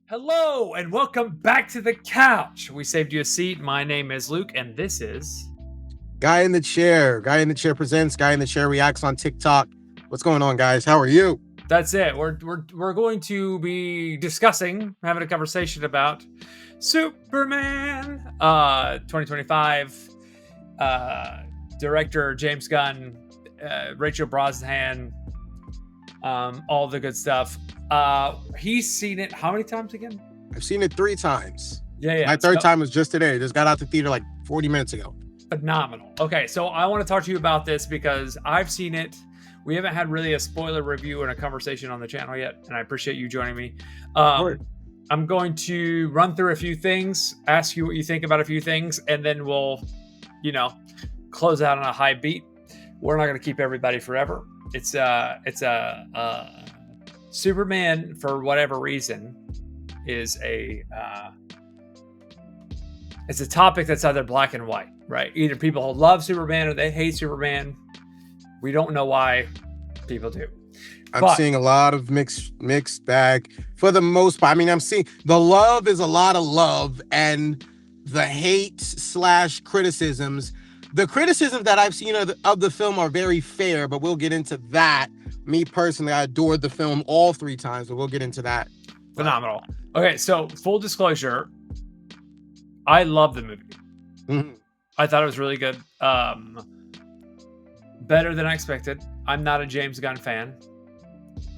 Hello and welcome back to the couch. We saved you a seat. My name is Luke, and this is Guy in the Chair. Guy in the Chair presents. Guy in the Chair reacts on TikTok. What's going on, guys? How are you? That's it. We're going to be having a conversation about Superman 2025. Director James Gunn, Rachel Brosnahan, all the good stuff. He's seen it how many times again? I've seen it 3 times. Yeah. My third time was just today. Just got out the theater like 40 minutes ago. Phenomenal. Okay, so I want to talk to you about this because I've seen it. We haven't had really a spoiler review and a conversation on the channel yet, and I appreciate you joining me. I'm going to run through a few things, ask you what you think about a few things, and then we'll, close out on a high beat. We're not going to keep everybody forever. It's Superman, for whatever reason, is it's a topic that's either black and white, right? Either people love Superman or they hate Superman. We don't know why people do. I'm seeing a lot of mixed bag for the most part. I mean, I'm seeing the love is a lot of love, and the hate / criticisms. The criticisms that I've seen of the film are very fair, but we'll get into that. Me personally, I adored the film all 3 times, but we'll get into that. Phenomenal. Okay, so full disclosure, I love the movie. Mm-hmm. I thought it was really good. Better than I expected. I'm not a James Gunn fan.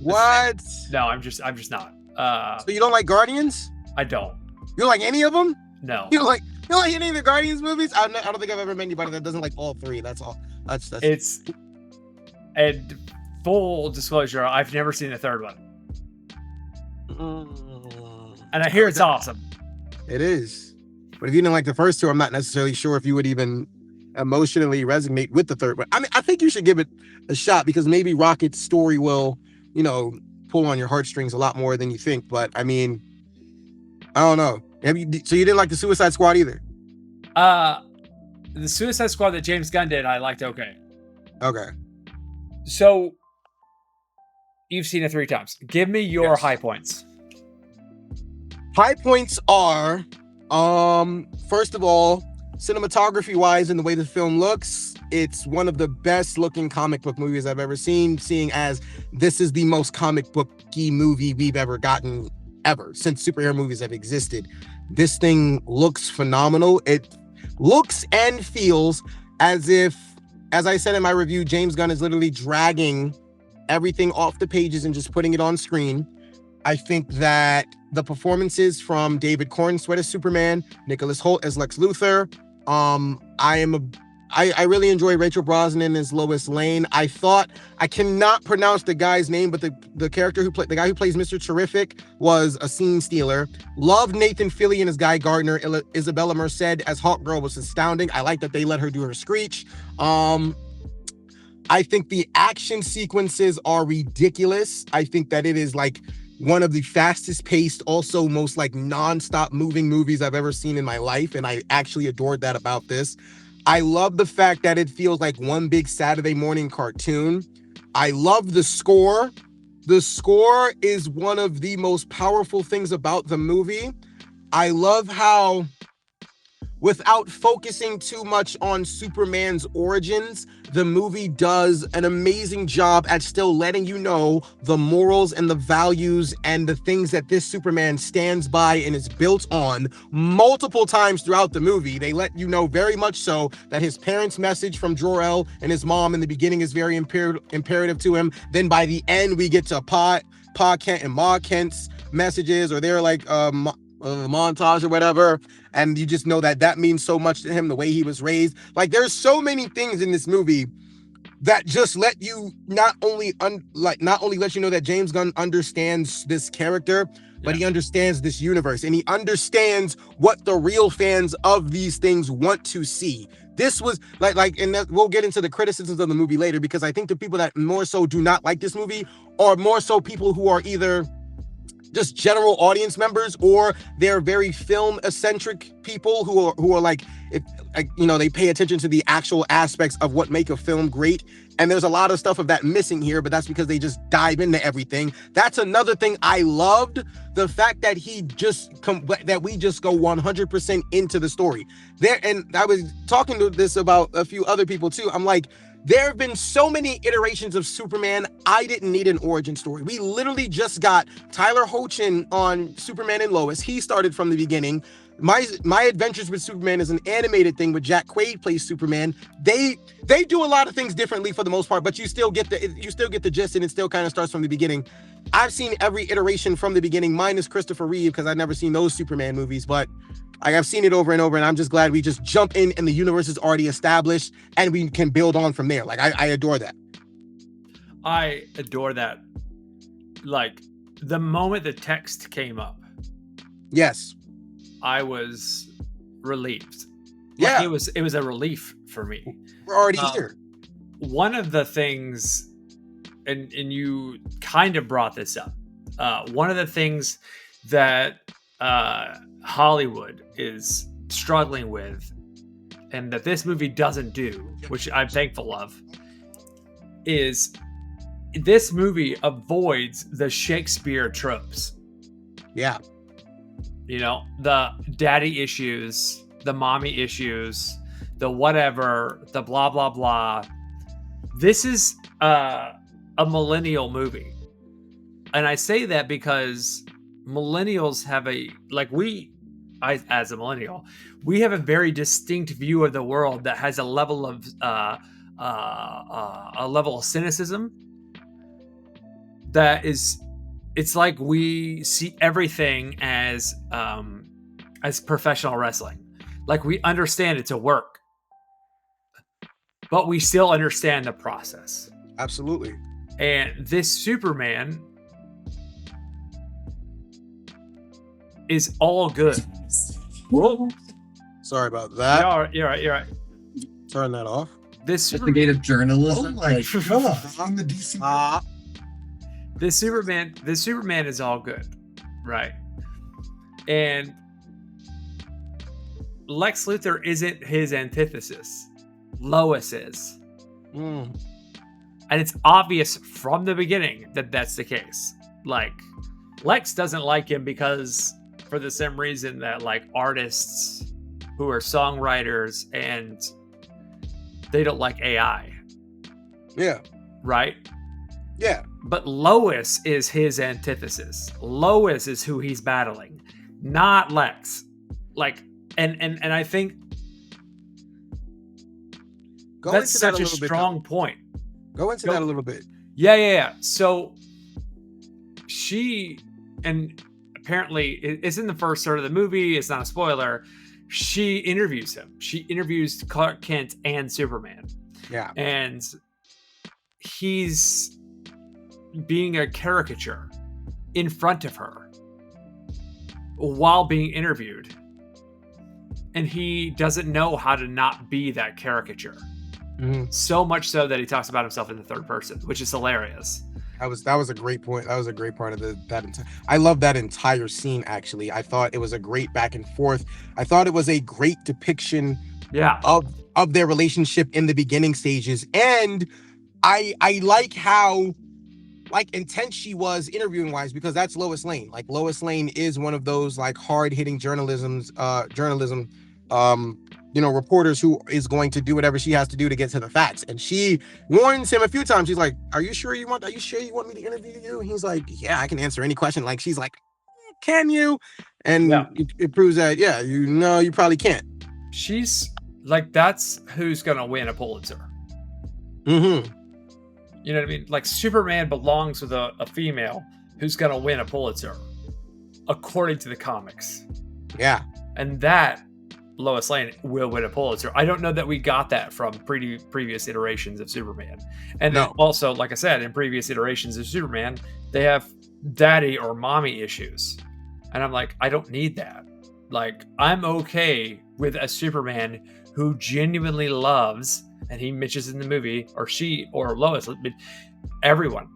What? No, I'm just not. So you don't like Guardians? I don't. You don't like any of them? No. You don't like any of the Guardians movies? I don't think I've ever met anybody that doesn't like all 3. That's all. That's It's, and full disclosure, I've never seen the third one. And I hear it's awesome. It is. But if you didn't like the first 2, I'm not necessarily sure if you would even emotionally resonate with the third one. I mean, I think you should give it a shot because maybe Rocket's story will, pull on your heartstrings a lot more than you think. But I mean, I don't know. So you didn't like the Suicide Squad either? The Suicide Squad that James Gunn did, I liked okay. Okay. So you've seen it 3 times. Give me your high points. High points are, first of all, cinematography wise and the way the film looks, it's one of the best looking comic book movies I've ever seen, seeing as this is the most comic booky movie we've ever gotten ever since superhero movies have existed. This thing looks phenomenal. It looks and feels as if, as I said in my review, James Gunn is literally dragging everything off the pages and just putting it on screen. I think that the performances from David Corenswet as Superman, Nicholas Hoult as Lex Luthor, I really enjoy Rachel Brosnahan as Lois Lane. I cannot pronounce the guy's name, but the guy who plays Mr. Terrific was a scene stealer. Loved Nathan Fillion as Guy Gardner. Isabella Merced as Hawkgirl was astounding. I like that they let her do her screech. I think the action sequences are ridiculous. I think that it is like one of the fastest paced, also most like non-stop moving movies I've ever seen in my life. And I actually adored that about this. I love the fact that it feels like one big Saturday morning cartoon. I love the score. The score is one of the most powerful things about the movie. I love how, without focusing too much on Superman's origins, the movie does an amazing job at still letting you know the morals and the values and the things that this Superman stands by and is built on. Multiple times throughout the movie, they let you know very much so that his parents' message from Jor-El and his mom in the beginning is very imperative to him. Then by the end, we get to Pa Kent and Ma Kent's messages, or they're like montage or whatever, and you just know that means so much to him, the way he was raised. Like, there's so many things in this movie that just let you not only let you know that James Gunn understands this character, but he understands this universe, and he understands what the real fans of these things want to see. This was and we'll get into the criticisms of the movie later, because I think the people that more so do not like this movie are more so people who are either just general audience members, or they're very film eccentric people who are like, they pay attention to the actual aspects of what make a film great. And there's a lot of stuff of that missing here, but that's because they just dive into everything. That's another thing I loved, the fact that that we just go 100% into the story there. And I was talking to this about a few other people too. I'm like, there have been so many iterations of Superman. I didn't need an origin story. We literally just got Tyler Hoult on Superman and Lois. He started from the beginning. My Adventures with Superman is an animated thing, with Jack Quaid plays Superman. They do a lot of things differently for the most part, but you still get the gist, and it still kind of starts from the beginning. I've seen every iteration from the beginning, minus Christopher Reeve, because I've never seen those Superman movies, but I've seen it over and over, and I'm just glad we just jump in and the universe is already established and we can build on from there. Like, I adore that. I adore that. Like, the moment the text came up. Yes. I was relieved. Yeah. Like, it was a relief for me. We're already here. One of the things, and you kind of brought this up, one of the things that Hollywood is struggling with, and that this movie doesn't do, which I'm thankful of, is this movie avoids the Shakespeare tropes. Yeah. The daddy issues, the mommy issues, the whatever, the blah, blah, blah. This is a millennial movie. And I say that because millennials have as a millennial, we have a very distinct view of the world that has a level of cynicism that is, it's like we see everything as professional wrestling. Like, we understand it's a work, but we still understand the process. Absolutely. And this Superman is all good. Whoa. Sorry about that. You're right. Turn that off. This investigative journalism, like, on the DCU. This Superman is all good, right? And Lex Luthor isn't his antithesis. Lois is. And it's obvious from the beginning that that's the case. Like, Lex doesn't like him because, for the same reason that, like, artists who are songwriters and they don't like AI. Yeah. Right? Yeah. But Lois is his antithesis. Lois is who he's battling, not Lex. Like, and I think that's such a strong point. Go into that a little bit. Yeah. So she, and apparently it's in the first third of the movie, it's not a spoiler, she interviews him. She interviews Clark Kent and Superman. Yeah. And he's being a caricature in front of her while being interviewed. And he doesn't know how to not be that caricature. So much so that he talks about himself in the third person, which is hilarious. That was a great point. That was a great part of I love that entire scene, actually. I thought it was a great back and forth. I thought it was a great depiction of their relationship in the beginning stages. And I like how intense she was interviewing wise, because that's Lois Lane. Like, Lois Lane is one of those like hard hitting journalism reporters who is going to do whatever she has to do to get to the facts. And she warns him a few times. She's like, are you sure you want me to interview you? And he's like, yeah, I can answer any question. Like, she's like, can you? And it proves that, you probably can't. She's like, that's who's going to win a Pulitzer. You know what I mean? Like, Superman belongs with a female who's going to win a Pulitzer, according to the comics. Yeah. And that Lois Lane will win a Pulitzer. I don't know that we got that from previous iterations of Superman. And then also, like I said, in previous iterations of Superman, they have daddy or mommy issues. And I'm like, I don't need that. Like, I'm okay with a Superman who genuinely loves, and he mentions in the movie, or she, or Lois, everyone.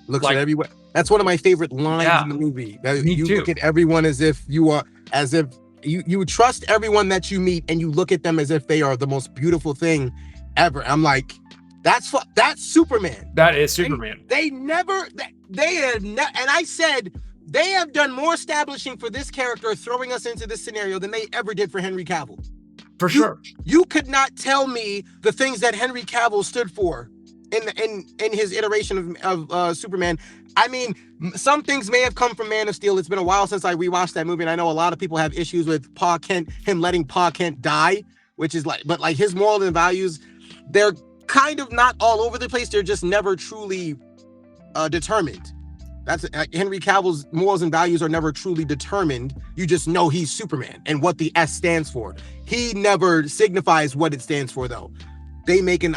Looks at everyone. That's one of my favorite lines in the movie. Me too. Look at everyone as if you trust everyone that you meet, and you look at them as if they are the most beautiful thing ever. I'm like, that's Superman. That is Superman. And I said they have done more establishing for this character, throwing us into this scenario, than they ever did for Henry Cavill. For sure. You could not tell me the things that Henry Cavill stood for in his iteration of Superman. I mean, some things may have come from Man of Steel. It's been a while since I rewatched that movie, and I know a lot of people have issues with Pa Kent, him letting Pa Kent die, which is but his morals and values, they're kind of not all over the place. They're just never truly determined. That's Henry Cavill's morals and values are never truly determined. You just know he's Superman and what the S stands for. He never signifies what it stands for, though. They make it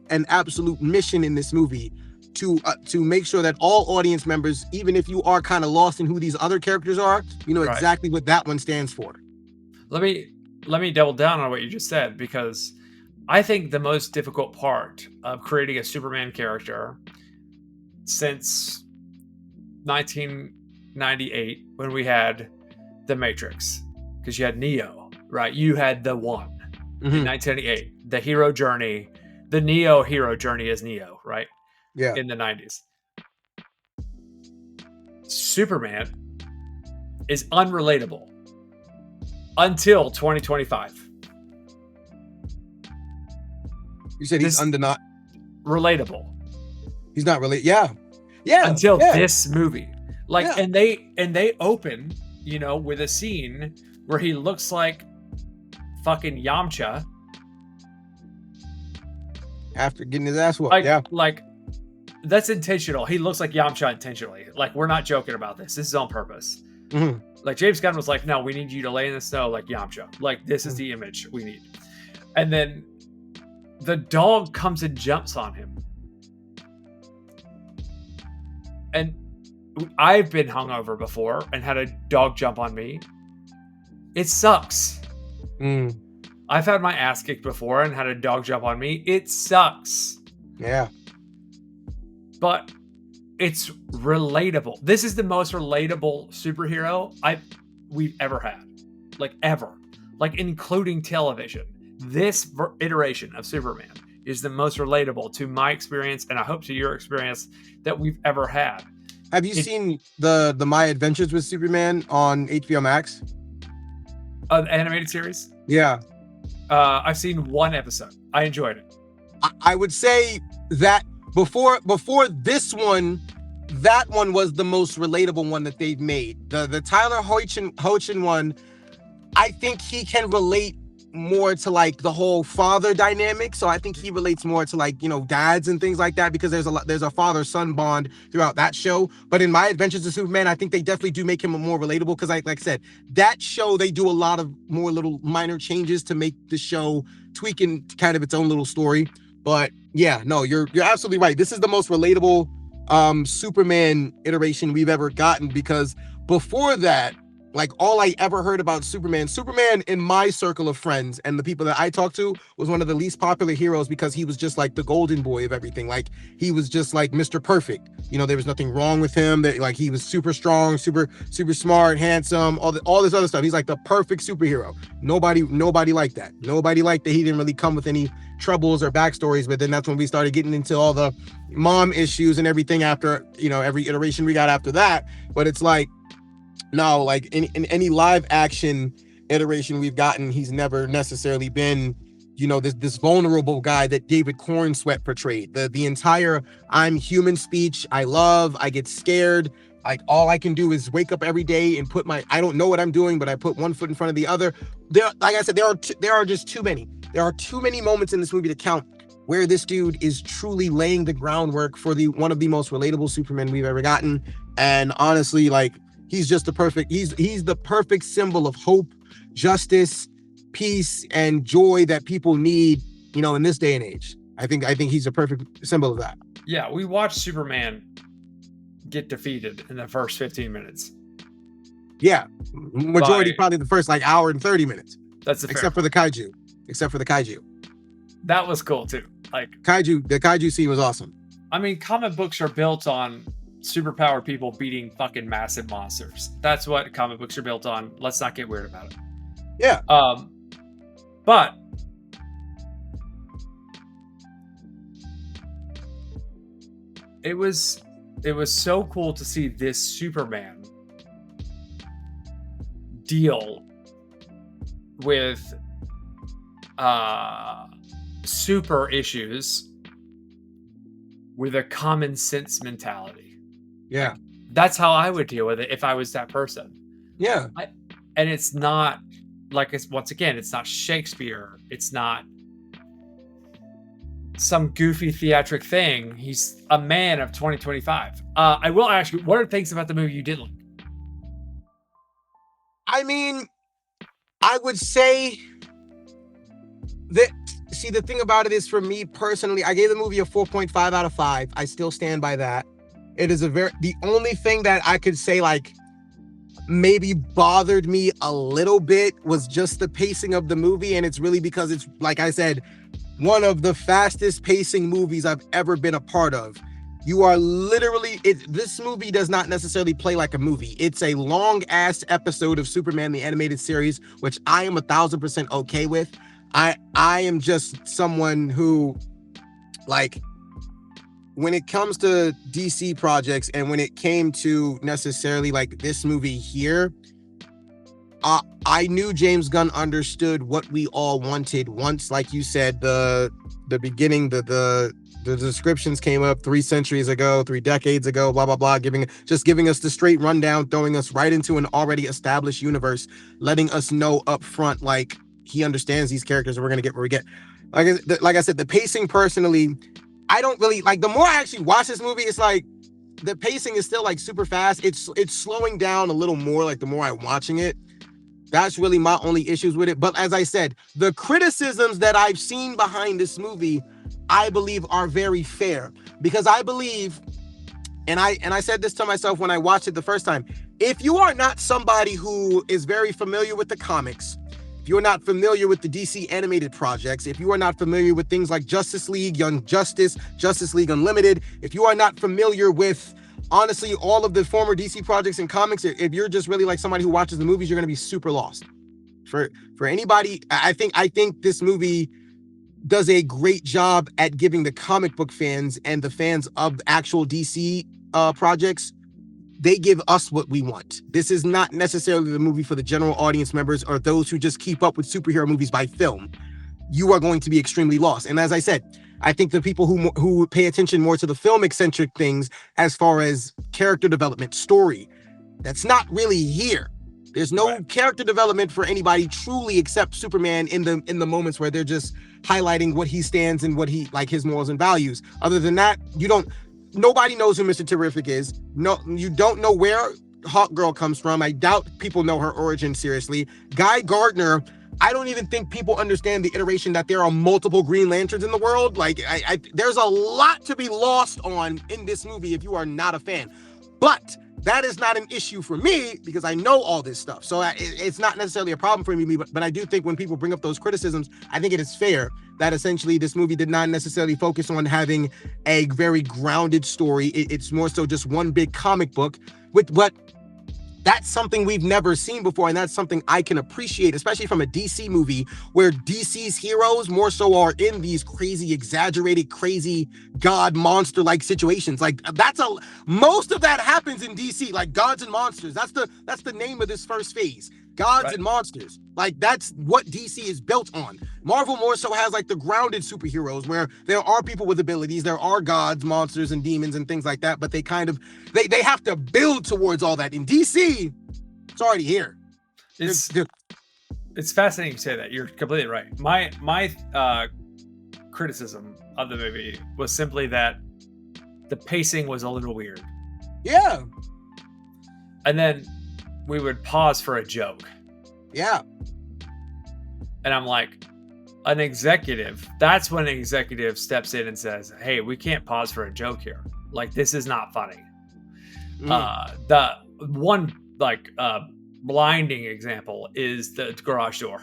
an absolute mission in this movie to make sure that all audience members, even if you are kind of lost in who these other characters are, you know exactly what that one stands for. Let me double down on what you just said, because I think the most difficult part of creating a Superman character since 1998, when we had The Matrix, because you had Neo, right? You had the One in 1998. The hero journey, the Neo hero journey is Neo, right? Yeah. In the 90s. Superman is unrelatable until 2025. You said he's not relatable. He's not really, yeah. Until this movie, and they open, with a scene where he looks like fucking Yamcha after getting his ass whooped. Like that's intentional. He looks like Yamcha intentionally. Like, we're not joking about this. This is on purpose. Mm-hmm. Like, James Gunn was like, no, we need you to lay in the snow like Yamcha. Like, this is the image we need. And then the dog comes and jumps on him. And I've been hungover before and had a dog jump on me. It sucks. I've had my ass kicked before and had a dog jump on me. It sucks. Yeah. But it's relatable. This is the most relatable superhero we've ever had. Like, ever. Like, including television. This iteration of Superman is the most relatable to my experience, and I hope to your experience, that we've ever had. Have you seen the My Adventures with Superman on HBO Max? The animated series? Yeah. I've seen one episode. I enjoyed it. I would say that before this one, that one was the most relatable one that they've made. The Tyler Hoechlin one, I think he can relate more to like the whole father dynamic. So I think he relates more to like, dads and things like that, because there's a father-son bond throughout that show. But in My Adventures of Superman, I think they definitely do make him more relatable, because like I said, that show, they do a lot of more little minor changes to make the show tweaking kind of its own little story. But yeah, no, you're absolutely right. This is the most relatable Superman iteration we've ever gotten, because before that, like, all I ever heard about Superman in my circle of friends and the people that I talked to, was one of the least popular heroes, because he was just like the golden boy of everything. Like, he was just like Mr. Perfect. There was nothing wrong with him. That, like, he was super strong, super smart, handsome, all this other stuff. He's like the perfect superhero. Nobody liked that. Nobody liked that he didn't really come with any troubles or backstories. But then that's when we started getting into all the mom issues and everything after, every iteration we got after that. But it's like, no, like in any live action iteration we've gotten, he's never necessarily been, this vulnerable guy that David Corenswet portrayed. The entire I'm human speech, I get scared. Like, all I can do is wake up every day and I don't know what I'm doing, but I put one foot in front of the other. Like I said, there are just too many. There are too many moments in this movie to count where this dude is truly laying the groundwork for one of the most relatable Supermen we've ever gotten. And honestly, like, he's just he's the perfect symbol of hope, justice, peace, and joy that people need, in this day and age. I think he's a perfect symbol of that. Yeah, we watched Superman get defeated in the first 15 minutes. Yeah. Majority probably the first like hour and 30 minutes. That's except for the kaiju. That was cool too. Like, the kaiju scene was awesome. I mean, comic books are built on superpowered people beating fucking massive monsters. That's what comic books are built on. Let's not get weird about it. Yeah. But it was so cool to see this Superman deal with super issues with a common sense mentality. Yeah. Like, that's how I would deal with it if I was that person. Yeah. And it's not like, once again, it's not Shakespeare. It's not some goofy theatric thing. He's a man of 2025. I will ask you, what are things about the movie you didn't like? I mean, I would say that, see, the thing about it is, for me personally, I gave the movie a 4.5 out of 5. I still stand by that. It is the only thing that I could say, like, maybe bothered me a little bit was just the pacing of the movie. And it's really because it's, like I said, one of the fastest pacing movies I've ever been a part of. You are literally, this movie does not necessarily play like a movie. It's a long ass episode of Superman the Animated Series, which I am 1000% okay with. I am just someone who, like, when it comes to DC projects and when it came to necessarily like this movie here, I knew James Gunn understood what we all wanted once, like you said, the beginning, the descriptions came up 3 centuries ago, 3 decades ago, blah, blah, blah, giving us the straight rundown, throwing us right into an already established universe, letting us know up front, like, he understands these characters and we're going to get where we get. Like I said, the pacing personally, I don't really, like, the more I actually watch this movie, it's like, the pacing is still like super fast. It's slowing down a little more, like, the more I'm watching it. That's really my only issues with it. But as I said, the criticisms that I've seen behind this movie, I believe are very fair, because I believe, and I said this to myself when I watched it the first time, if you are not somebody who is very familiar with the comics, if you're not familiar with the DC animated projects, if you are not familiar with things like Justice League, Young Justice, Justice League Unlimited, if you are not familiar with, honestly, all of the former DC projects and comics, if you're just really like somebody who watches the movies, you're going to be super lost. For anybody, I think this movie does a great job at giving the comic book fans and the fans of actual DC projects, they give us what we want. This is not necessarily the movie for the general audience members or those who just keep up with superhero movies by film. You are going to be extremely lost. And as I said, I think the people who pay attention more to the film-eccentric things, as far as character development, story, that's not really here. There's no character development for anybody truly except Superman in the moments where they're just highlighting what he stands and what he, like, his morals and values. Other than that, nobody knows who Mr. Terrific is. No, you don't know where Hawk Girl comes from. I doubt people know her origin seriously. Guy Gardner, I don't even think people understand the iteration that there are multiple Green Lanterns in the world. Like, there's a lot to be lost on in this movie if you are not a fan. But that is not an issue for me because I know all this stuff. So it's not necessarily a problem for me, but I do think when people bring up those criticisms, I think it is fair that essentially this movie did not necessarily focus on having a very grounded story. It's more so just one big comic book with what. That's something we've never seen before, and that's something I can appreciate, especially from a DC movie where DC's heroes more so are in these crazy, exaggerated, crazy god monster-like situations. Like, most of that happens in DC, like gods and monsters. That's the name of this first phase. Gods and monsters. Like, that's what DC is built on. Marvel more so has like the grounded superheroes where there are people with abilities, there are gods, monsters, and demons and things like that, but they kind of they have to build towards all that. In DC, it's already here. It's fascinating you say that. You're completely right. My criticism of the movie was simply that the pacing was a little weird. Yeah. And then we would pause for a joke. Yeah. And I'm like, that's when an executive steps in and says, hey, we can't pause for a joke here. Like, this is not funny. The one, like, blinding example is the garage door.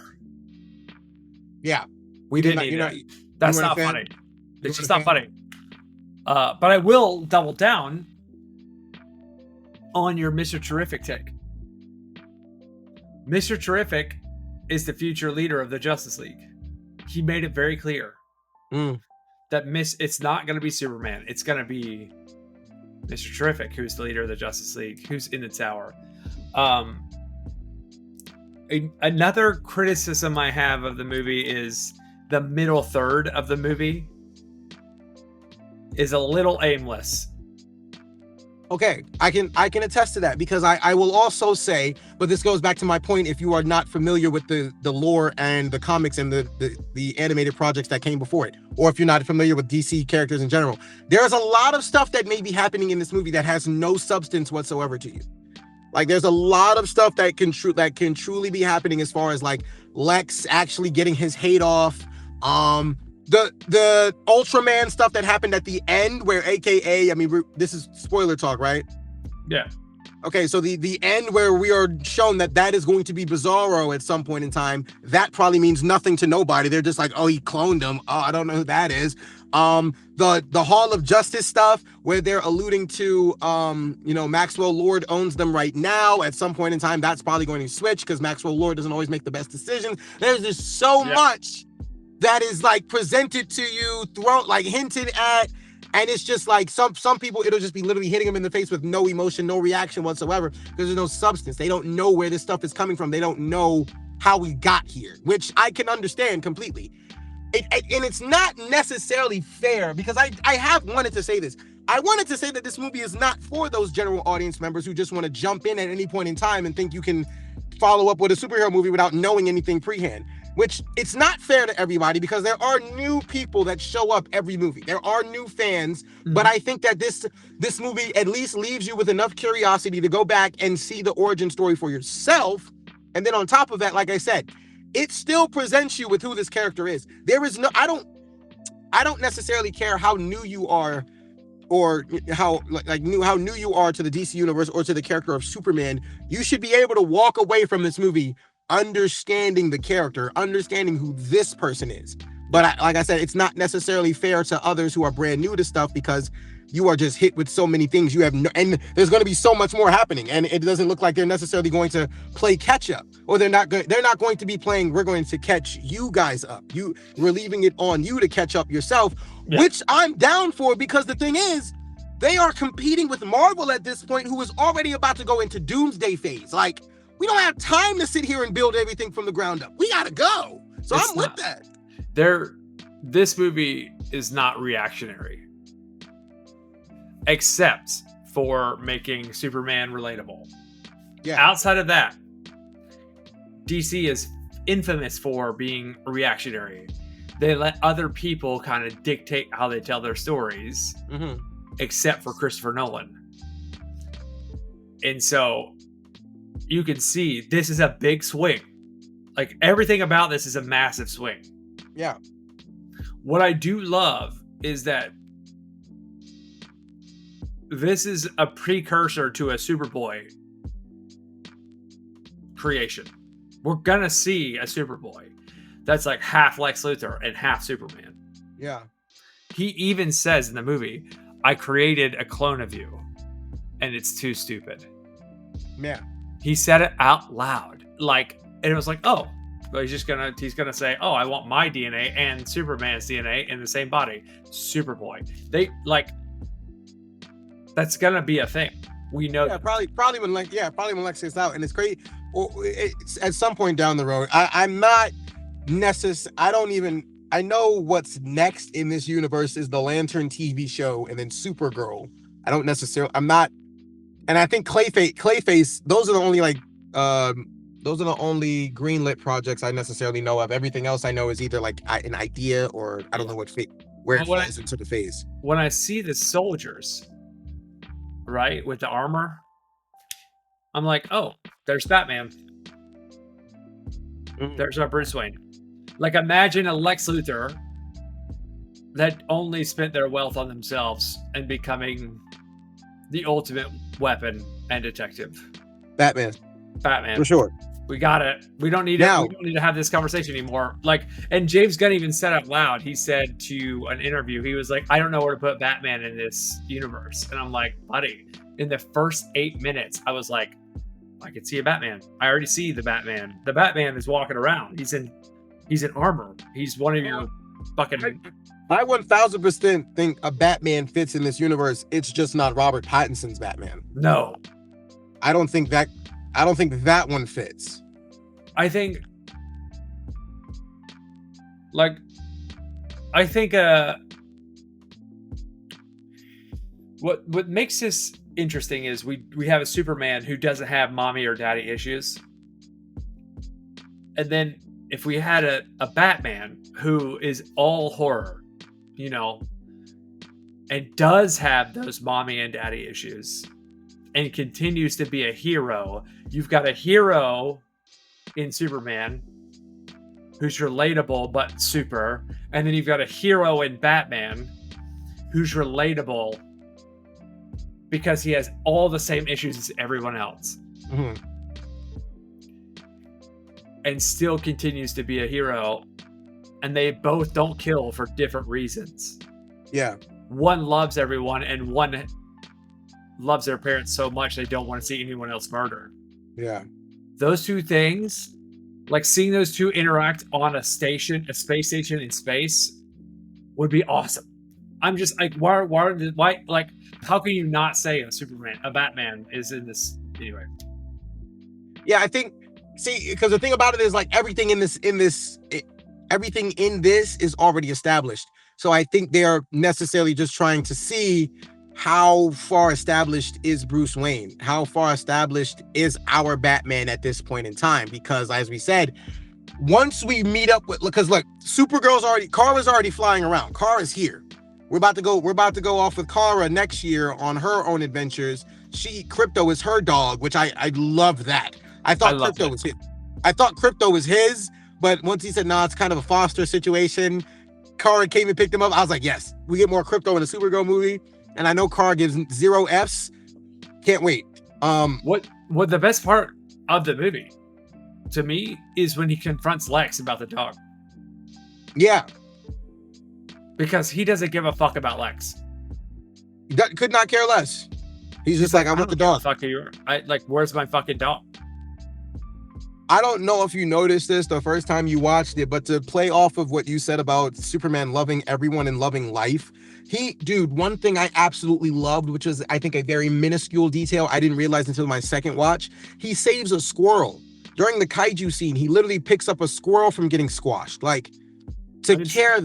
Yeah. We didn't need that. That's not funny. It's just not funny. But I will double down on your Mr. Terrific take. Mr. Terrific is the future leader of the Justice League. He made it very clear that it's not going to be Superman. It's going to be Mr. Terrific, who's the leader of the Justice League, who's in the tower. Another criticism I have of the movie is the middle third of the movie is a little aimless. Okay, I can attest to that, because I will also say, but this goes back to my point, if you are not familiar with the lore and the comics and the animated projects that came before it, or if you're not familiar with DC characters in general, there's a lot of stuff that may be happening in this movie that has no substance whatsoever to you. Like, there's a lot of stuff that can truly be happening, as far as like Lex actually getting his hate off, the Ultraman stuff that happened at the end, where AKA, I mean, this is spoiler talk, right? Yeah. Okay, so the end where we are shown that is going to be Bizarro at some point in time, that probably means nothing to nobody. They're just like, oh, he cloned him. Oh, I don't know who that is. The Hall of Justice stuff, where they're alluding to, Maxwell Lord owns them right now. At some point in time, that's probably going to switch, because Maxwell Lord doesn't always make the best decisions. There's just so much that is like presented to you, hinted at, and it's just like some people, it'll just be literally hitting them in the face with no emotion, no reaction whatsoever, because there's no substance. They don't know where this stuff is coming from. They don't know how we got here, which I can understand completely. And it's not necessarily fair, because I have wanted to say this. I wanted to say that this movie is not for those general audience members who just want to jump in at any point in time and think you can follow up with a superhero movie without knowing anything prehand. Which, it's not fair to everybody, because there are new people that show up every movie. There are new fans, but I think that this movie at least leaves you with enough curiosity to go back and see the origin story for yourself. And then on top of that, like I said, it still presents you with who this character is. There is no, I don't necessarily care how new you are, or how new you are to the DC universe or to the character of Superman. You should be able to walk away from this movie understanding the character, understanding who this person is. But like I said, it's not necessarily fair to others who are brand new to stuff, because you are just hit with so many things. You have and there's going to be so much more happening, and it doesn't look like they're necessarily going to play catch up, or they're not going to be playing, we're going to catch you guys up. We're leaving it on you to catch up yourself, which I'm down for, because the thing is, they are competing with Marvel at this point, who is already about to go into doomsday phase. Like, we don't have time to sit here and build everything from the ground up. We gotta go. So I'm with that. This movie is not reactionary, except for making Superman relatable. Yeah. Outside of that, DC is infamous for being reactionary. They let other people kind of dictate how they tell their stories, except for Christopher Nolan. And so you can see this is a big swing. Like, everything about this is a massive swing. Yeah. What I do love is that this is a precursor to a Superboy creation. We're gonna see a Superboy that's like half Lex Luthor and half Superman. Yeah. He even says in the movie, I created a clone of you, and it's too stupid. Yeah. He said it out loud, and it was like, oh, but he's gonna say, oh, I want my DNA and Superman's DNA in the same body. Superboy. That's gonna be a thing. We know. Yeah, probably when Lex gets out, and it's great. Or it's at some point down the road. I'm not necessarily. I know what's next in this universe is the Lantern TV show, and then Supergirl. I'm not. And I think Clayface, those are the only greenlit projects I necessarily know of. Everything else I know is either like an idea, or I don't know where it falls into the phase. When I see the soldiers, right, with the armor, I'm like, oh, there's Batman. There's our Bruce Wayne. Like, imagine a Lex Luthor that only spent their wealth on themselves and becoming the ultimate weapon and detective. Batman. For sure. We got it. We don't need to have this conversation anymore. And James Gunn even said out loud, he said to an interview, he was like, I don't know where to put Batman in this universe. And I'm like, buddy, in the first 8 minutes, I was like, I can see a Batman. I already see the Batman. The Batman is walking around. He's in armor. He's one of your fucking. I 1000% think a Batman fits in this universe. It's just not Robert Pattinson's Batman. No, I don't think that one fits. I think what makes this interesting is we have a Superman who doesn't have mommy or daddy issues, and then if we had a Batman who is all horror, you know, and does have those mommy and daddy issues and continues to be a hero, you've got a hero in Superman who's relatable but super, and then you've got a hero in Batman who's relatable because he has all the same issues as everyone else. Mm-hmm. And still continues to be a hero, and they both don't kill for different reasons. Yeah. One loves everyone, and one loves their parents so much they don't want to see anyone else murdered. Yeah. Those two things, like seeing those two interact on a space station in space, would be awesome. I'm just like, why, like, how can you not say a Batman is in this anyway? Yeah, I think. See, because the thing about it is, like, everything in this is already established. So I think they are necessarily just trying to see how far established is Bruce Wayne, how far established is our Batman at this point in time. Because as we said, once we meet up with, because look, Kara's already flying around. Kara's here. We're about to go off with Kara next year on her own adventures. Crypto is her dog, which I love that. I thought Crypto was his, but once he said, nah, it's kind of a foster situation, Kara came and picked him up. I was like, yes, we get more Crypto in a Supergirl movie. And I know Kara gives 0 Fs. Can't wait. What the best part of the movie to me is when he confronts Lex about the dog. Yeah. Because he doesn't give a fuck about Lex. Could not care less. He's just like, I want the dog. Fuck you. Where's my fucking dog? I don't know if you noticed this the first time you watched it, but to play off of what you said about Superman loving everyone and loving life, one thing I absolutely loved, which is, I think, a very minuscule detail I didn't realize until my second watch, he saves a squirrel. During the kaiju scene, he literally picks up a squirrel from getting squashed. Like, to care...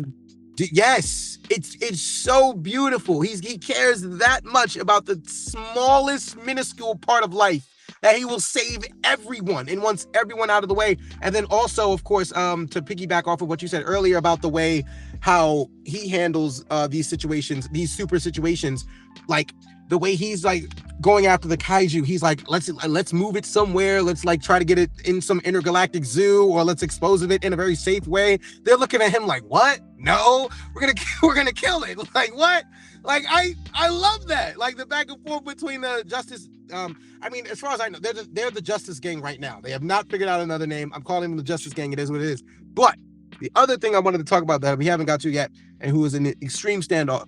Yes, it's so beautiful. He cares that much about the smallest minuscule part of life that he will save everyone and wants everyone out of the way. And then also, of course, to piggyback off of what you said earlier about the way how he handles these situations, these super situations, like the way he's like going after the kaiju, he's like, let's move it somewhere. Let's like try to get it in some intergalactic zoo, or let's dispose of it in a very safe way. They're looking at him like, what? No, we're gonna kill it. Like, what? Like, I love that. Like the back and forth between the Justice. I mean, as far as I know, they're the Justice Gang right now. They have not figured out another name. I'm calling them the Justice Gang. It is what it is. But the other thing I wanted to talk about that we haven't got to yet, and who was an extreme standout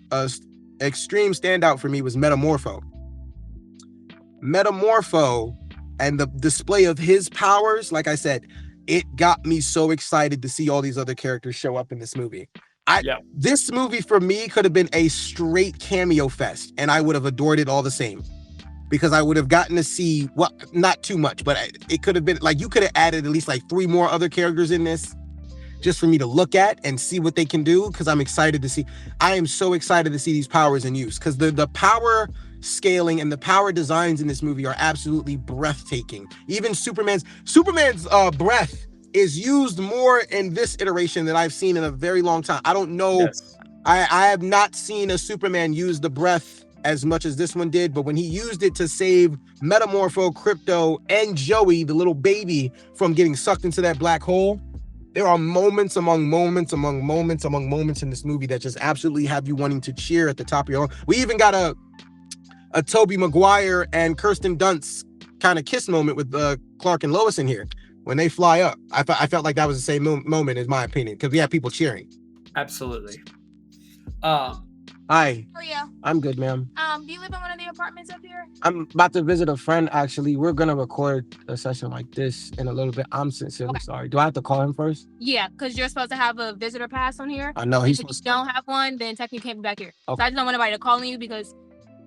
for me, was Metamorpho. Metamorpho and the display of his powers, like I said, it got me so excited to see all these other characters show up in this movie. This movie for me could have been a straight cameo fest, and I would have adored it all the same, because I would have gotten to see, well, not too much, but it could have been like, you could have added at least like 3 more other characters in this just for me to look at and see what they can do, because I'm excited to see. I am so excited to see these powers in use, because the power scaling and the power designs in this movie are absolutely breathtaking. Even Superman's breath is used more in this iteration than I've seen in a very long time. I don't know. Yes. I have not seen a Superman use the breath as much as this one did, but when he used it to save Metamorpho, Crypto, and Joey, the little baby, from getting sucked into that black hole, there are moments among moments in this movie that just absolutely have you wanting to cheer at the top of your lungs. We even got a Tobey Maguire and Kirsten Dunst kind of kiss moment with Clark and Lois in here when they fly up. I felt like that was the same moment, in my opinion, because we have people cheering. Absolutely. Hi. How are you? I'm good, ma'am. Do you live in one of the apartments up here? I'm about to visit a friend, actually. We're going to record a session like this in a little bit. I'm sincerely sorry. Do I have to call him first? Yeah, because you're supposed to have a visitor pass on here. I know. If you don't have one, then technically you can't be back here. Okay. So I just don't want anybody to call you because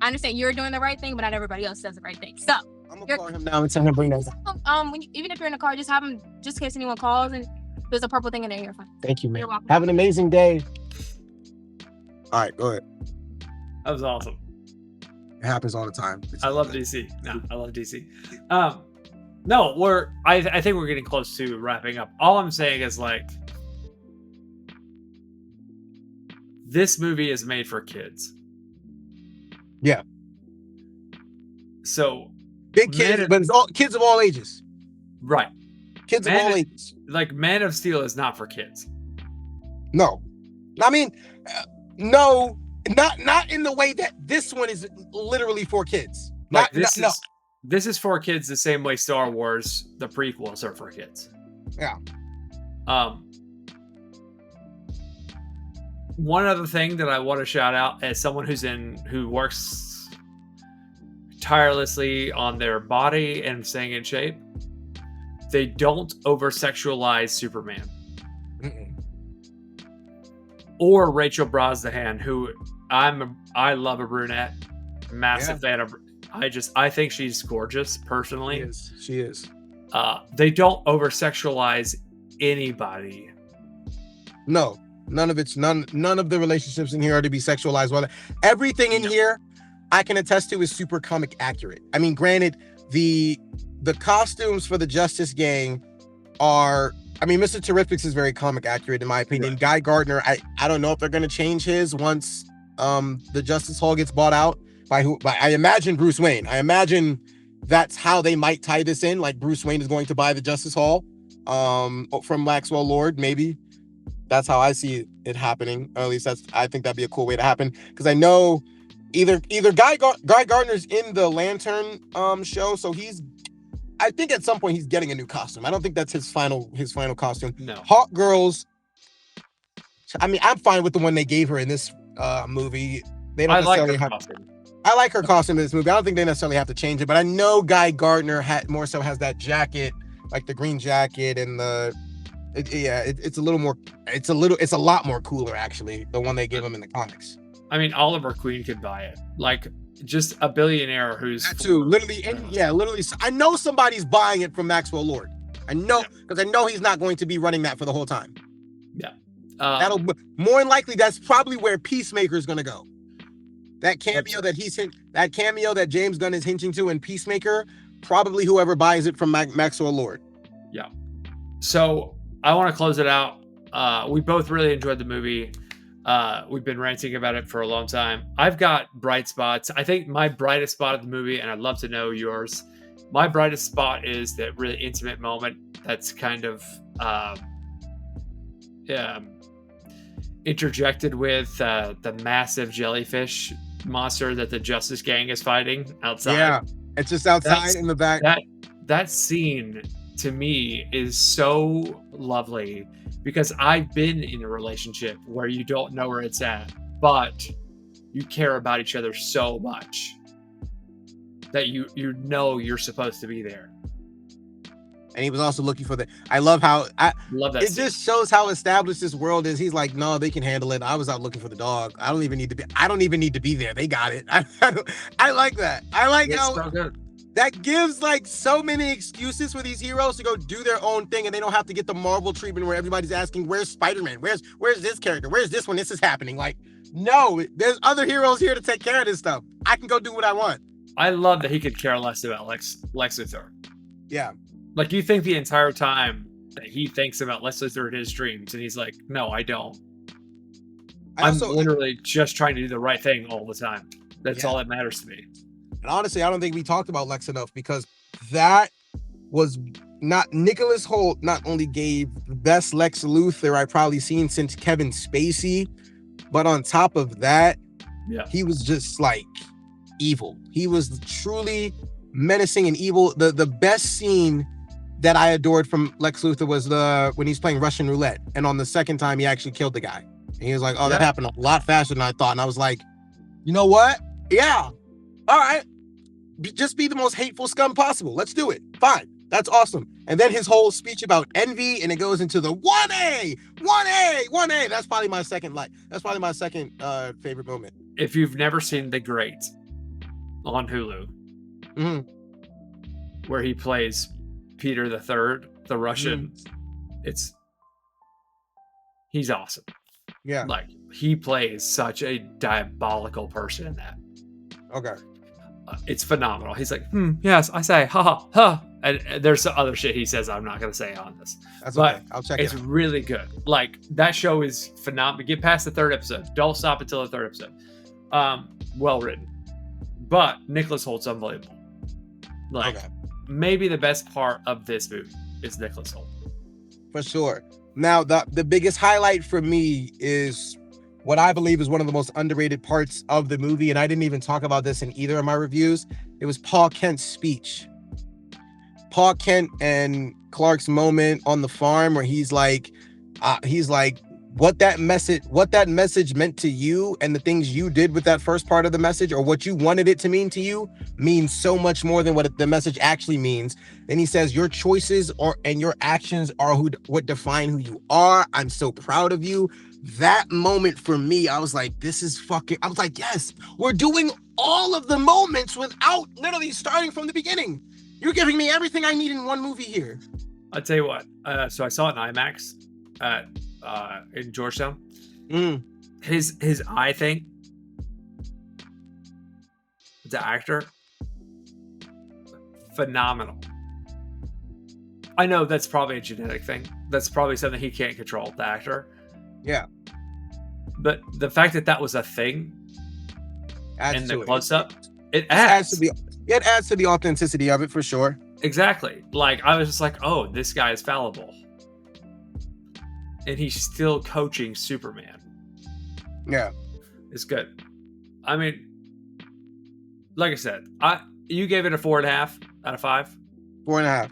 I understand you're doing the right thing, but not everybody else does the right thing. So I'm going to call him now and tell him to bring that down. even if you're in the car, just have him, just in case anyone calls, and there's a purple thing in there. You're fine. Thank you, man. You're welcome. Have an amazing day. All right, go ahead. That was awesome. It happens all the time. I love DC. No, I love DC. No, I think we're getting close to wrapping up. All I'm saying is like this movie is made for kids. Yeah. So big kids, but it's all kids of all ages. Right. Kids of all ages. Like Man of Steel is not for kids. No. I mean, no. Not in the way that this one is literally for kids. This is for kids the same way Star Wars, the prequels, are for kids. Yeah. One other thing that I want to shout out as someone who works tirelessly on their body and staying in shape, they don't over-sexualize Superman. Mm-mm. Or Rachel Brosnahan, who I love a brunette, massive fan of. I think she's gorgeous personally. She is. They don't over sexualize anybody. No, none of the relationships in here are to be sexualized. Well, everything in here I can attest to is super comic accurate. I mean, granted, the costumes for the Justice Gang are. I mean, Mr. Terrific's is very comic accurate in my opinion. Right. Guy Gardner, I don't know if they're going to change his once the Justice Hall gets bought out by who. By, I imagine Bruce Wayne. I imagine that's how they might tie this in. Like Bruce Wayne is going to buy the Justice Hall from Maxwell Lord. Maybe that's how I see it happening. Or at least I think that'd be a cool way to happen because I know either Guy Gardner's in the Lantern show, so I think at some point he's getting a new costume. I don't think that's his final costume. No. Hawk Girls. I mean, I'm fine with the one they gave her in this movie. They don't necessarily have. I like her costume in this movie. I don't think they necessarily have to change it, but I know Guy Gardner more so has that jacket, like the green jacket, and it's a little more. It's a lot more cooler actually. The one they give him in the comics. I mean, Oliver Queen could buy it. Like. Just a billionaire who's literally. I know somebody's buying it from Maxwell Lord. I know because I know he's not going to be running that for the whole time. Yeah, that'll more than likely. That's probably where Peacemaker is going to go. That cameo that James Gunn is hinting to in Peacemaker, probably whoever buys it from Maxwell Lord. Yeah. So I want to close it out. We both really enjoyed the movie. We've been ranting about it for a long time. I've got bright spots. I think my brightest spot of the movie, and I'd love to know yours. My brightest spot is that really intimate moment that's kind of interjected with the massive jellyfish monster that the Justice Gang is fighting outside. Yeah, it's just outside in the back. That scene to me is so lovely. Because I've been in a relationship where you don't know where it's at, but you care about each other so much that you know you're supposed to be there. And he was also looking for I love how love that. It scene. Just shows how established this world is. He's like, no, they can handle it. I was out looking for the dog. I don't even need to be there. They got it. I like that. I like how so good. That gives like so many excuses for these heroes to go do their own thing, and they don't have to get the Marvel treatment where everybody's asking, "Where's Spider-Man? Where's this character? Where's this one? This is happening." Like, no, there's other heroes here to take care of this stuff. I can go do what I want. I love that he could care less about Lex Luthor. Yeah, like you think the entire time that he thinks about Lex Luthor in his dreams, and he's like, "No, I don't. I'm literally just trying to do the right thing all the time. That's all that matters to me." And honestly, I don't think we talked about Lex enough because that was not Nicholas Hoult not only gave the best Lex Luthor I've probably seen since Kevin Spacey, but on top of that, he was just like evil. He was truly menacing and evil. The best scene that I adored from Lex Luthor was when he's playing Russian roulette, and on the second time he actually killed the guy. And he was like, "Oh, that happened a lot faster than I thought." And I was like, You know what? Yeah. All right. Just be the most hateful scum possible. Let's do it. Fine. That's awesome. And then his whole speech about envy, and it goes into the 1A, 1A, 1A. That's probably my second favorite moment. If you've never seen The Great on Hulu, where he plays Peter the Third, the Russian, he's awesome. Yeah. Like, he plays such a diabolical person in that. Okay. It's phenomenal. He's like, yes, I say, ha ha ha. And there's some other shit he says I'm not going to say on this. That's but okay. I'll check it out. It's really good. Like, that show is phenomenal. Get past the 3rd episode. Don't stop until the 3rd episode. Well written. But Nicholas Holt's unbelievable. Like, maybe the best part of this movie is Nicholas Hoult. For sure. Now, the biggest highlight for me is what I believe is one of the most underrated parts of the movie, and I didn't even talk about this in either of my reviews. It was Paul Kent's speech. Paul Kent and Clark's moment on the farm where he's like, what that message meant to you and the things you did with that first part of the message, or what you wanted it to mean to you, means so much more than what the message actually means. Then he says, your choices and your actions are what define who you are. I'm so proud of you. That moment for me, I was like, yes, we're doing all of the moments without literally starting from the beginning. You're giving me everything I need in one movie here. I'll tell you what. So I saw it in IMAX in Georgetown. His eye thing, the actor, phenomenal. I know that's probably a genetic thing. That's probably something he can't control, the actor. Yeah. But the fact that was a thing adds in the to close-up, it adds to the authenticity of it, for sure. Exactly. Like, I was just like, oh, this guy is fallible. And he's still coaching Superman. Yeah. It's good. I mean, like I said, you gave it a 4.5 out of 5. 4.5.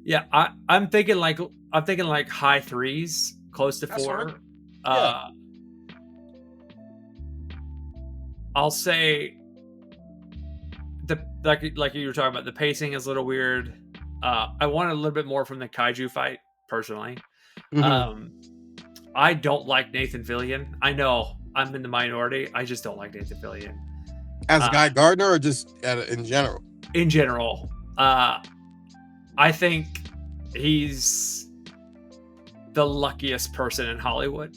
Yeah, I'm thinking like high 3s, close to 4. Yeah. I'll say like you were talking about, the pacing is a little weird. I wanted a little bit more from the kaiju fight, personally. I don't like Nathan Fillion. I know I'm in the minority. I just don't like Nathan Fillion. As Guy Gardner, or just in general? In general. I think he's the luckiest person in Hollywood.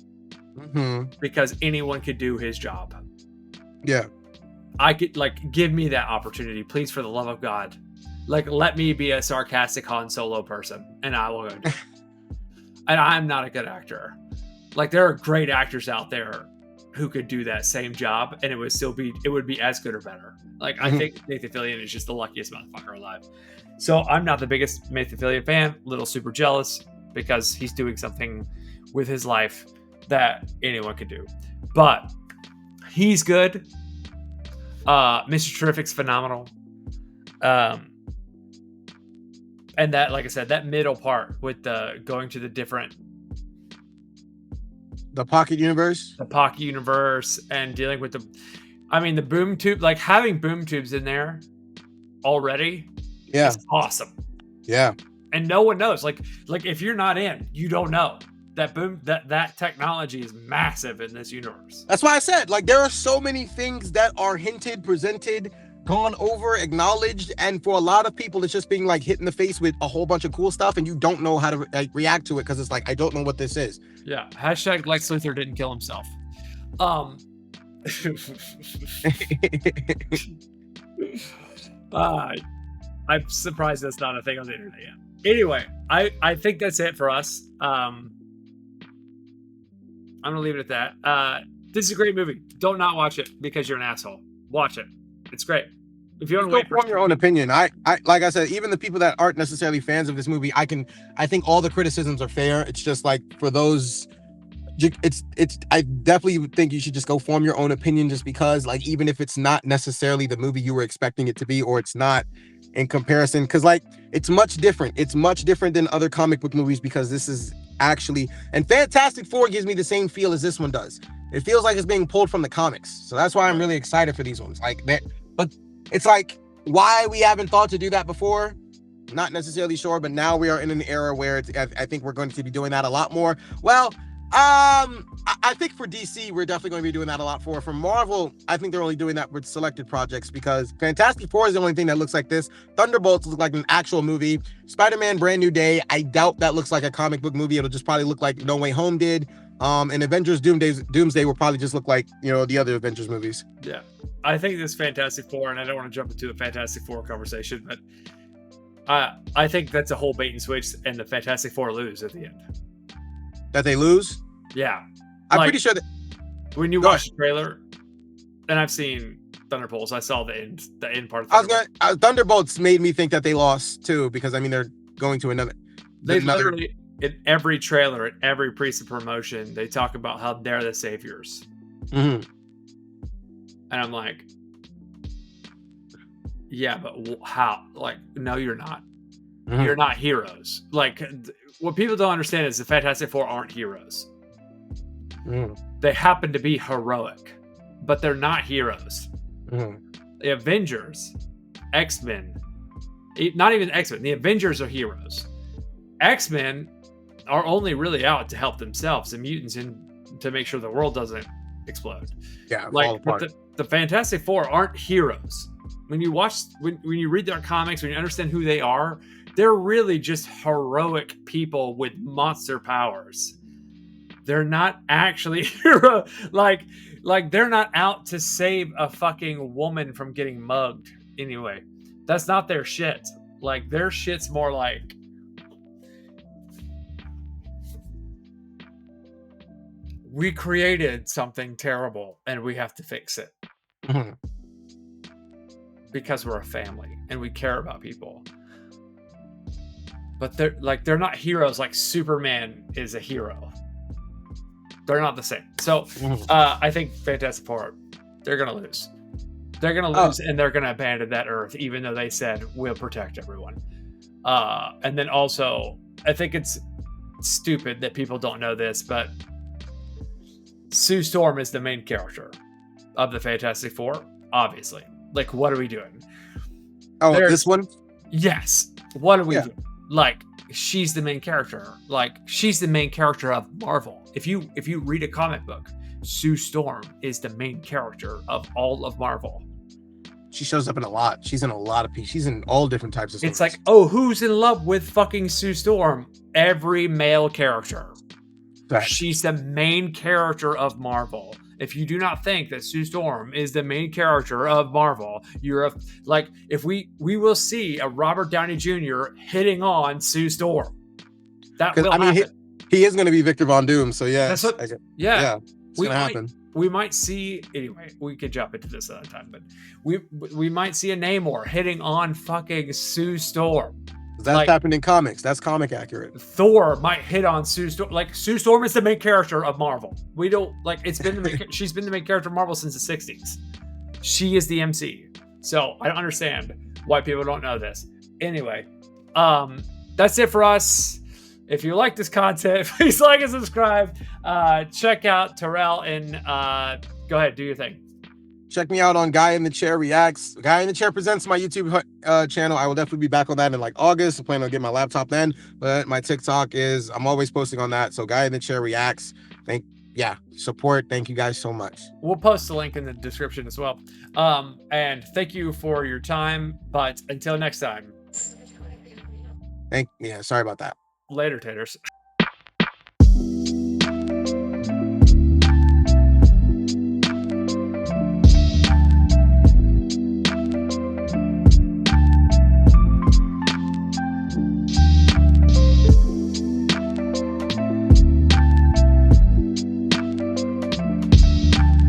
Because anyone could do his job. Yeah. I could, give me that opportunity, please, for the love of God. Let me be a sarcastic Han Solo person, and I will go do it. And I'm not a good actor. There are great actors out there who could do that same job, and it would be as good or better. I think Nathan Fillion is just the luckiest motherfucker alive. So I'm not the biggest Nathan Fillion fan. A little super jealous because he's doing something with his life that anyone could do. But he's good. Mr. Terrific's phenomenal. And that, like I said, that middle part with the going to the pocket universe, and dealing with the boom tube, having boom tubes in there already. Yeah. Is awesome. Yeah. And no one knows. If you're not in, you don't know that that technology is massive in this universe. That's why I said, there are so many things that are hinted, presented, gone over, acknowledged, and for a lot of people, it's just being hit in the face with a whole bunch of cool stuff, and you don't know how to react to it because it's I don't know what this is. Yeah. Hashtag Lex Luthor didn't kill himself. I'm surprised that's not a thing on the internet yet. Anyway, I think that's it for us. I'm gonna leave it at that. This is a great movie. Don't not watch it because you're an asshole. Watch it. It's great. If you want to form your own opinion, I like I said, even the people that aren't necessarily fans of this movie, I think all the criticisms are fair. It's just for those, I definitely think you should just go form your own opinion, just because even if it's not necessarily the movie you were expecting it to be, or it's not in comparison, because it's much different. It's much different than other comic book movies, because this is actually, and Fantastic Four gives me the same feel as this one does. It feels like it's being pulled from the comics. So that's why I'm really excited for these ones. Like that, but it's like why we haven't thought to do that before. Not necessarily sure, but now we are in an era where I think we're going to be doing that a lot more. Well, I think for DC, we're definitely going to be doing that a lot more. For Marvel, I think they're only doing that with selected projects because Fantastic Four is the only thing that looks like this. Thunderbolts looks like an actual movie. Spider-Man Brand New Day, I doubt that looks like a comic book movie. It'll just probably look like No Way Home did. And Avengers Doomsday will probably just look like, the other Avengers movies. Yeah. I think this Fantastic Four, and I don't want to jump into a Fantastic Four conversation, but I think that's a whole bait and switch, and the Fantastic Four lose at the end. That they lose? Yeah. I'm pretty sure that when you watch the trailer, and I've seen Thunderbolts, I saw the end part of Thunderbolts. Thunderbolts made me think that they lost too, because I mean they're going to another. Literally in every trailer, in every piece of promotion, they talk about how they're the saviors. Mm-hmm. And I'm like, yeah, but how? Like, no, you're not. Mm-hmm. You're not heroes. Like, what people don't understand is the Fantastic Four aren't heroes. Mm. They happen to be heroic, but they're not heroes. Mm. The Avengers, X-Men, not even X-Men, the Avengers are heroes. X-Men are only really out to help themselves, the mutants, and to make sure the world doesn't explode. Yeah, like, but the Fantastic Four aren't heroes. When you watch, when you read their comics, when you understand who they are, they're really just heroic people with monster powers. They're not actually hero. Like they're not out to save a fucking woman from getting mugged. Anyway, that's not their shit. Like, their shit's more like, we created something terrible and we have to fix it. Mm-hmm. Because we're a family and we care about people. But they're not heroes like Superman is a hero. They're not the same. So I think Fantastic Four, they're gonna lose. They're gonna lose, and they're gonna abandon that Earth, even though they said we'll protect everyone. And then also, I think it's stupid that people don't know this, but Sue Storm is the main character of the Fantastic Four, obviously. Like, what are we doing? This one? Yes. What are we doing? Like, she's the main character. Like, she's the main character of Marvel. If you read a comic book, Sue Storm is the main character of all of Marvel. She shows up in a lot. She's in a lot of pieces. She's in all different types of stories. It's like, oh, who's in love with fucking Sue Storm? Every male character. Right. She's the main character of Marvel. If you do not think that Sue Storm is the main character of Marvel, if we will see a Robert Downey Jr. hitting on Sue Storm. That will happen. He is going to be Victor Von Doom, so yeah. That's what, it's going to happen. We might see, anyway, we could jump into this another time, but we might see a Namor hitting on fucking Sue Storm. That's happened in comics. That's comic accurate. Thor might hit on Sue Storm. Like, Sue Storm is the main character of Marvel. We don't, she's been the main character of Marvel since the 60s. She is the MC. So I don't understand why people don't know this. Anyway, that's it for us. If you like this content, please like and subscribe. Check out Terrell and go ahead, do your thing. Check me out on Guy in the Chair Reacts. Guy in the Chair Presents, my YouTube channel. I will definitely be back on that in August. I plan on getting my laptop then. But my TikTok is, I'm always posting on that. So Guy in the Chair Reacts. Support. Thank you guys so much. We'll post the link in the description as well. And thank you for your time. But until next time. Sorry about that. Later, taters.